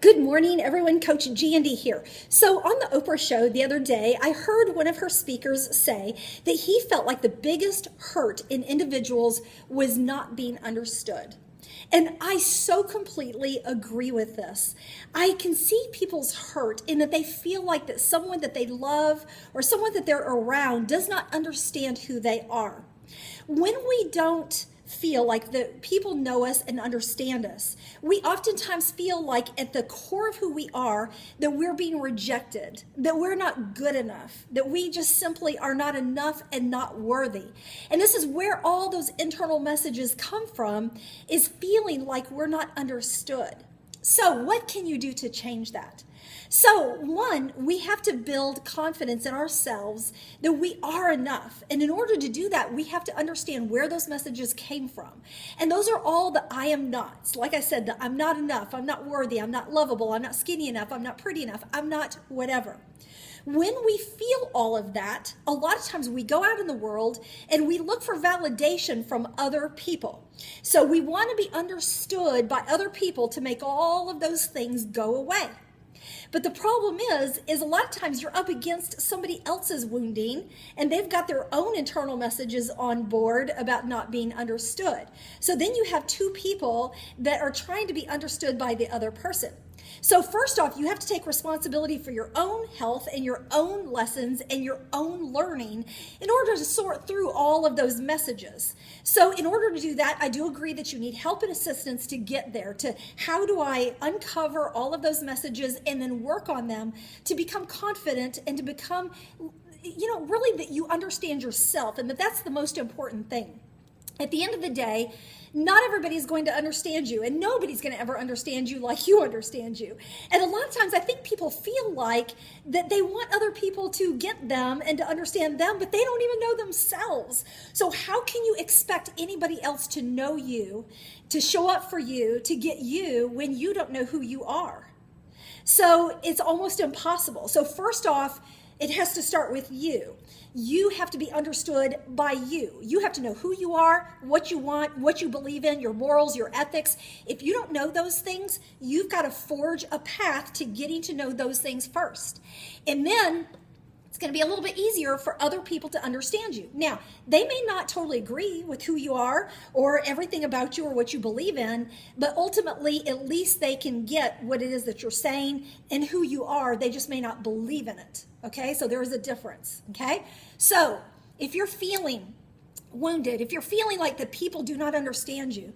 Good morning, everyone. Coach Jandy here. So on the Oprah show the other day, I heard one of her speakers say that he felt like the biggest hurt in individuals was not being understood. And I so completely agree with this. I can see people's hurt in that they feel like that someone that they love or someone that they're around does not understand who they are. When we don't feel like the people know us and understand us, we oftentimes feel like at the core of who we are that we're being rejected, that we're not good enough, that we just simply are not enough and not worthy. And this is where all those internal messages come from, is feeling like we're not understood. So what can you do to change that? So one, we have to build confidence in ourselves that we are enough. And in order to do that, we have to understand where those messages came from. And those are all the I am nots. Like I said, the I'm not enough, I'm not worthy, I'm not lovable, I'm not skinny enough, I'm not pretty enough, I'm not whatever. When we feel all of that, a lot of times we go out in the world and we look for validation from other people. So we want to be understood by other people to make all of those things go away. But the problem is a lot of times you're up against somebody else's wounding and they've got their own internal messages on board about not being understood. So then you have two people that are trying to be understood by the other person. So first off, you have to take responsibility for your own health and your own lessons and your own learning in order to sort through all of those messages. So in order to do that, I do agree that you need help and assistance to get there, to how do I uncover all of those messages and then work on them to become confident and to become, really that you understand yourself, and that's the most important thing. At the end of the day, not everybody's going to understand you, and nobody's going to ever understand you like you understand you. And a lot of times I think people feel like that they want other people to get them and to understand them, but they don't even know themselves. So how can you expect anybody else to know you, to show up for you, to get you when you don't know who you are? So it's almost impossible. So first off, it has to start with you. You have to be understood by you. You have to know who you are, what you want, what you believe in, your morals, your ethics. If you don't know those things, you've got to forge a path to getting to know those things first. And then it's going to be a little bit easier for other people to understand you. Now, they may not totally agree with who you are or everything about you or what you believe in, but ultimately, at least they can get what it is that you're saying and who you are. They just may not believe in it. Okay, so there is a difference. Okay, so if you're feeling wounded, if you're feeling like the people do not understand you,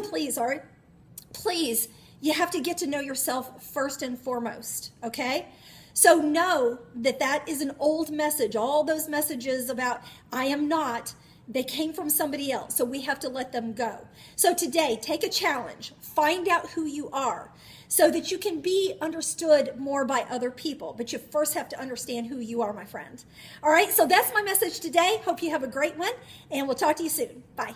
please, you have to get to know yourself first and foremost. Okay, so know that that is an old message. All those messages about I am not, they came from somebody else, so we have to let them go. So today, take a challenge. Find out who you are so that you can be understood more by other people. But you first have to understand who you are, my friend. All right, so that's my message today. Hope you have a great one, and we'll talk to you soon. Bye.